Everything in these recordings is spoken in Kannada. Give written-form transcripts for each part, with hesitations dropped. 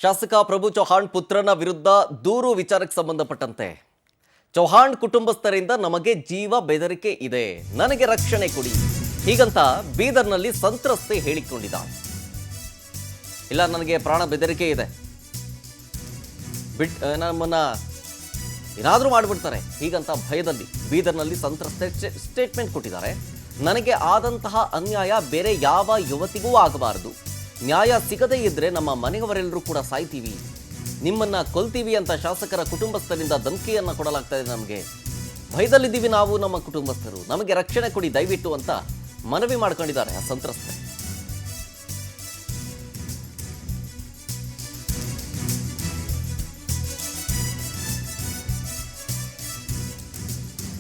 ಶಾಸಕ ಪ್ರಭು ಚೌಹಾಣ್ ಪುತ್ರನ ವಿರುದ್ಧ ದೂರು ವಿಚಾರಕ್ಕೆ ಸಂಬಂಧಪಟ್ಟಂತೆ ಚೌಹಾಣ್ ಕುಟುಂಬಸ್ಥರಿಂದ ನಮಗೆ ಜೀವ ಬೆದರಿಕೆ ಇದೆ, ನನಗೆ ರಕ್ಷಣೆ ಕೊಡಿ ಹೀಗಂತ ಬೀದರ್ನಲ್ಲಿ ಸಂತ್ರಸ್ತೆ ಹೇಳಿಕೊಂಡಿದ್ದಾಳೆ. ಇಲ್ಲ, ನನಗೆ ಪ್ರಾಣ ಬೆದರಿಕೆ ಇದೆ, ನಮ್ಮನ್ನ ಏನಾದರೂ ಮಾಡಿಬಿಡ್ತಾರೆ ಹೀಗಂತ ಭಯದಲ್ಲಿ ಬೀದರ್ನಲ್ಲಿ ಸಂತ್ರಸ್ತೆ ಸ್ಟೇಟ್ಮೆಂಟ್ ಕೊಟ್ಟಿದ್ದಾರೆ. ನನಗೆ ಆದಂತಹ ಅನ್ಯಾಯ ಬೇರೆ ಯಾವ ಯುವತಿಗೂ ಆಗಬಾರದು. ನ್ಯಾಯ ಸಿಗದೇ ಇದ್ರೆ ನಮ್ಮ ಮನೆಯವರೆಲ್ಲರೂ ಕೂಡ ಸಾಯ್ತೀವಿ, ನಿಮ್ಮನ್ನ ಕೊಲ್ತೀವಿ ಅಂತ ಶಾಸಕರ ಕುಟುಂಬಸ್ಥರಿಂದ ಧಮಕಿಯನ್ನ ಕೊಡಲಾಗ್ತಾ ಇದೆ. ನಮಗೆ ಭಯದಲ್ಲಿದ್ದೀವಿ ನಾವು, ನಮ್ಮ ಕುಟುಂಬಸ್ಥರು, ನಮಗೆ ರಕ್ಷಣೆ ಕೊಡಿ ದಯವಿಟ್ಟು ಅಂತ ಮನವಿ ಮಾಡ್ಕೊಂಡಿದ್ದಾರೆ ಆ ಸಂತ್ರಸ್ತೆ.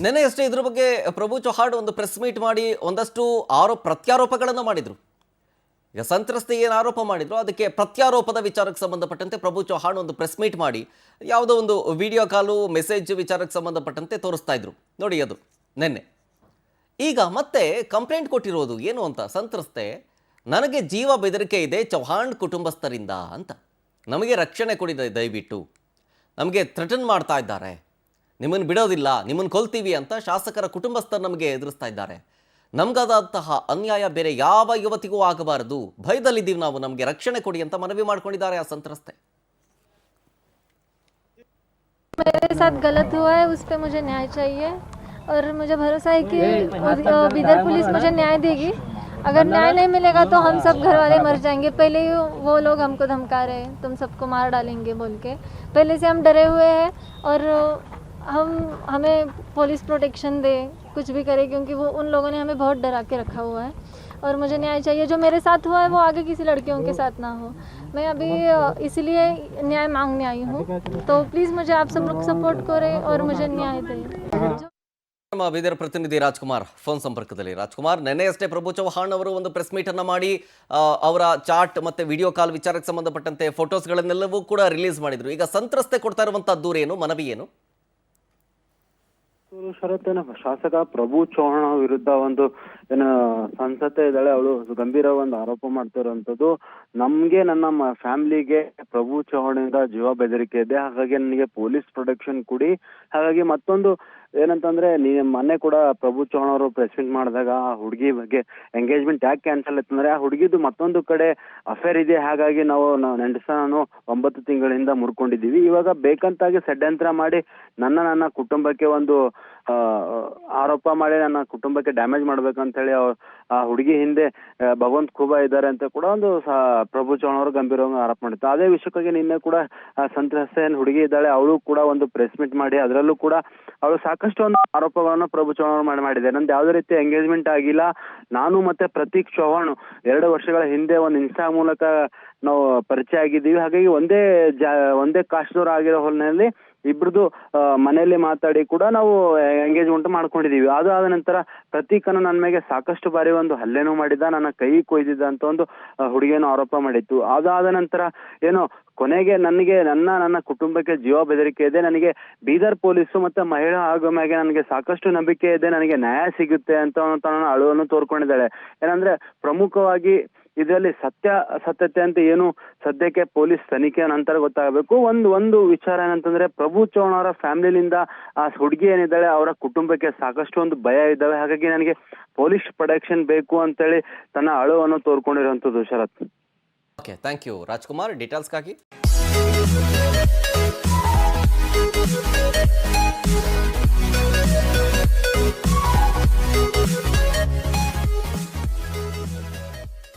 ನೆನೆಯಷ್ಟೇ ಇದ್ರ ಬಗ್ಗೆ ಪ್ರಭು ಚೌಹಾಣ್ ಒಂದು ಪ್ರೆಸ್ ಮೀಟ್ ಮಾಡಿ ಒಂದಷ್ಟು ಪ್ರತ್ಯಾರೋಪಗಳನ್ನು ಮಾಡಿದ್ರು. ಈಗ ಸಂತ್ರಸ್ತೆ ಏನು ಆರೋಪ ಮಾಡಿದ್ರು ಅದಕ್ಕೆ ಪ್ರತ್ಯಾರೋಪದ ವಿಚಾರಕ್ಕೆ ಸಂಬಂಧಪಟ್ಟಂತೆ ಪ್ರಭು ಚೌಹಾಣ್ ಒಂದು ಪ್ರೆಸ್ ಮೀಟ್ ಮಾಡಿ ಯಾವುದೋ ಒಂದು ವಿಡಿಯೋ ಕಾಲು ಮೆಸೇಜ್ ವಿಚಾರಕ್ಕೆ ಸಂಬಂಧಪಟ್ಟಂತೆ ತೋರಿಸ್ತಾ ಇದ್ರು ನೋಡಿ. ಅದು ನೆನ್ನೆ. ಈಗ ಮತ್ತೆ ಕಂಪ್ಲೇಂಟ್ ಕೊಟ್ಟಿರೋದು ಏನು ಅಂತ, ಸಂತ್ರಸ್ತೆ ನನಗೆ ಜೀವ ಬೆದರಿಕೆ ಇದೆ ಚೌಹಾಣ್ ಕುಟುಂಬಸ್ಥರಿಂದ ಅಂತ, ನಮಗೆ ರಕ್ಷಣೆ ಕೊಡಿದೆ ದಯವಿಟ್ಟು, ನಮಗೆ ಥ್ರೆಟನ್ ಮಾಡ್ತಾ ಇದ್ದಾರೆ, ನಿಮ್ಮನ್ನು ಬಿಡೋದಿಲ್ಲ, ನಿಮ್ಮನ್ನು ಕೊಲ್ತೀವಿ ಅಂತ ಶಾಸಕರ ಕುಟುಂಬಸ್ಥರು ನಮಗೆ ಎದುರಿಸ್ತಾ ಇದ್ದಾರೆ. ನಮಗಾದಂತಹ ಅನ್ಯಾಯ ಬೇರೆ ಯಾವ ಯುವತಿಗೂ ಆಗಬಾರದು, ಭಯದಲ್ಲಿದ್ದೀವಿ ನಾವು, ನಮಗೆ ರಕ್ಷಣೆ ಕೊಡಿ ಅಂತ ಮನವಿ ಮಾಡ್ಕೊಂಡಿದ್ದಾರೆ ಆ ಸಂತ್ರಸ್ತೆ. मेरे साथ गलत हुआ है, उस पे मुझे न्याय चाहिए और मुझे भरोसा है कि बीदर पुलिस मुझे न्याय देगी. अगर न्याय नहीं मिलेगा तो हम सब घर वाले मर जाएंगे. पहले ही वो लोग हमको धमका रहे हैं, तुम सबको मार डालेंगे बोल के. पहले से हम डरे हुए हैं और हमें पुलिस प्रोटेक्शन दे, कुछ भी करे, क्योंकि वो उन लोगों ने हमें बहुत डरा के रखा हुआ है. और मुझे न्याय चाहिए, जो मेरे साथ हुआ है वो आगे किसी लड़कियों के साथ ना हो. मैं अभी इसलिए न्याय मांगने आई हूँ, तो प्लीज़ मुझे आप सब लोग सपोर्ट करें और मुझे न्याय दें. ನಮ್ಮ ಬೀದರ್ ಪ್ರತಿನಿಧಿ ರಾಜ್ಕುಮಾರ್ ಫೋನ್ ಸಂಪರ್ಕದಲ್ಲಿ. ರಾಜ್ಕುಮಾರ್, ನೆನ್ನೆಯಷ್ಟೇ ಪ್ರಭು ಚೌಹಾಣ್ ಅವರು ಒಂದು ಪ್ರೆಸ್ ಮೀಟ್ ಅನ್ನ ಮಾಡಿ ಅವರ ಚಾಟ್ ಮತ್ತೆ ವಿಡಿಯೋ ಕಾಲ್ ವಿಚಾರಕ್ಕೆ ಸಂಬಂಧಪಟ್ಟಂತೆ ಫೋಟೋಸ್ಗಳನ್ನೆಲ್ಲವೂ ಕೂಡ ರಿಲೀಸ್ ಮಾಡಿದ್ರು. ಈಗ ಸಂತ್ರಸ್ತೆ ಕೊಡ್ತಾ ಇರುವಂತಹ ದೂರ ಏನು, ಮನವಿ ಏನು? ಶರತ್ತೇನ ಶಾಸಕ ಪ್ರಭು ಚೌಹಾಣ್ ವಿರುದ್ಧ ಒಂದು ಏನ ಸಂಸತ್ತೆ ಇದ್ದಾಳೆ, ಅವಳು ಗಂಭೀರ ಒಂದು ಆರೋಪ ಮಾಡ್ತಾ ಇರುವಂತದ್ದು, ನಮ್ಗೆ ನನ್ನ ಫ್ಯಾಮಿಲಿಗೆ ಪ್ರಭು ಚೌಹಾಣ್ ಇಂದ ಜೀವ ಬೆದರಿಕೆ ಇದೆ, ಹಾಗಾಗಿ ನನಗೆ ಪೊಲೀಸ್ ಪ್ರೊಟೆಕ್ಷನ್ ಕೊಡಿ. ಹಾಗಾಗಿ ಮತ್ತೊಂದು ಏನಂತಂದ್ರೆ, ಮೊನ್ನೆ ಕೂಡ ಪ್ರಭು ಚೌಹಾಣ್ ಅವರು ಪ್ರೆಸ್ ಮೀಟ್ ಮಾಡಿದಾಗ ಆ ಹುಡುಗಿ ಬಗ್ಗೆ ಎಂಗೇಜ್ಮೆಂಟ್ ಯಾಕೆ ಕ್ಯಾನ್ಸಲ್ ಆಯ್ತಂದ್ರೆ ಆ ಹುಡುಗಿದು ಮತ್ತೊಂದು ಕಡೆ ಅಫೇರ್ ಇದೆ, ಹಾಗಾಗಿ ನಾವು ನಾನು 9 ತಿಂಗಳಿಂದ ಮುರ್ಕೊಂಡಿದ್ದೀವಿ. ಇವಾಗ ಬೇಕಂತಾಗಿ ಷಡ್ಯಂತ್ರ ಮಾಡಿ ನನ್ನ ಕುಟುಂಬಕ್ಕೆ ಒಂದು ಆರೋಪ ಮಾಡಿ ನನ್ನ ಕುಟುಂಬಕ್ಕೆ ಡ್ಯಾಮೇಜ್ ಮಾಡ್ಬೇಕಂತ ಹೇಳಿ ಆ ಹುಡುಗಿ ಹಿಂದೆ ಭಗವಂತ್ ಖೂಬಾ ಇದ್ದಾರೆ ಅಂತ ಕೂಡ ಒಂದು ಪ್ರಭು ಚೌಹಾಣ್ ಅವರು ಗಂಭೀರವಾಗಿ ಆರೋಪ ಮಾಡಿತ್ತು. ಅದೇ ವಿಷಯಕ್ಕಾಗಿ ನಿನ್ನೆ ಕೂಡ ಸಂತ್ರಸ್ತೆ ಹುಡುಗಿ ಇದ್ದಾಳೆ, ಅವಳು ಕೂಡ ಒಂದು ಪ್ರೆಸ್ ಮೀಟ್ ಮಾಡಿ ಅದರಲ್ಲೂ ಕೂಡ ಅವಳು ಸಾಕಷ್ಟು ಒಂದು ಆರೋಪಗಳನ್ನು ಪ್ರಭು ಚೌಹಾಣ್ ಮಾಡಿದೆ. ನಂದು ಯಾವುದೇ ರೀತಿ ಎಂಗೇಜ್ಮೆಂಟ್ ಆಗಿಲ್ಲ, ನಾನು ಮತ್ತೆ ಪ್ರತೀಕ್ ಚೌಹಾಣ್ 2 ವರ್ಷಗಳ ಹಿಂದೆ ಒಂದು ಇನ್ಸ್ಟಾ ಮೂಲಕ ನಾವು ಪರಿಚಯ ಆಗಿದ್ದೀವಿ. ಹಾಗಾಗಿ ಒಂದೇ ಕಾಶ್ನೂರ್ ಆಗಿರೋ ಹೊಲನಲ್ಲಿ ಇಬ್ರದ್ದು ಮನೆಯಲ್ಲಿ ಮಾತಾಡಿ ಕೂಡ ನಾವು ಎಂಗೇಜ್ಮೆಂಟ್ ಮಾಡ್ಕೊಂಡಿದೀವಿ. ಅದಾದ ನಂತರ ಪ್ರತೀಕನ ನನ್ನ ಮೇಲೆ ಸಾಕಷ್ಟು ಬಾರಿ ಒಂದು ಹಲ್ಲೆನೂ ಮಾಡಿದ್ದ, ನನ್ನ ಕೈ ಕೊಯ್ದಿದ್ದ ಅಂತ ಒಂದು ಹುಡುಗಿಯನ್ನು ಆರೋಪ ಮಾಡಿತ್ತು. ಅದಾದ ನಂತರ ಏನೋ ಕೊನೆಗೆ ನನಗೆ ನನ್ನ ಕುಟುಂಬಕ್ಕೆ ಜೀವ ಬೆದರಿಕೆ ಇದೆ, ನನಗೆ ಬೀದರ್ ಪೊಲೀಸು ಮತ್ತೆ ಮಹಿಳಾ ಆಯೋಗ ಮ್ಯಾಗೆ ನನಗೆ ಸಾಕಷ್ಟು ನಂಬಿಕೆ ಇದೆ, ನನಗೆ ನ್ಯಾಯ ಸಿಗುತ್ತೆ ಅಂತ ತನ್ನ ಅಳುವನ್ನು ತೋರ್ಕೊಂಡಿದ್ದಾಳೆ. ಏನಂದ್ರೆ ಪ್ರಮುಖವಾಗಿ ಇದರಲ್ಲಿ ಸತ್ಯತೆ ಅಂತ ಏನು ಸದ್ಯಕ್ಕೆ ಪೊಲೀಸ್ ತನಿಖೆ ನಂತರ ಗೊತ್ತಾಗಬೇಕು. ಒಂದು ವಿಚಾರ ಏನಂತಂದ್ರೆ, ಪ್ರಭು ಚೌಹಾಣ್ ಅವರ ಫ್ಯಾಮಿಲಿಯಿಂದ ಆ ಹುಡುಗಿ ಏನಿದ್ದಾಳೆ ಅವರ ಕುಟುಂಬಕ್ಕೆ ಸಾಕಷ್ಟು ಒಂದು ಭಯ ಇದ್ದಾವೆ, ಹಾಗಾಗಿ ನನಗೆ ಪೊಲೀಸ್ ಪ್ರೊಟೆಕ್ಷನ್ ಬೇಕು ಅಂತೇಳಿ ತನ್ನ ಅಳುವನ್ನು ತೋರ್ಕೊಂಡಿರುವಂತದ್ದು. ಶರತ್, ಓಕೆ, ಥ್ಯಾಂಕ್ ಯು ರಾಜ್ಕುಮಾರ್ ಡೀಟೇಲ್ಸ್ಗಾಗಿ.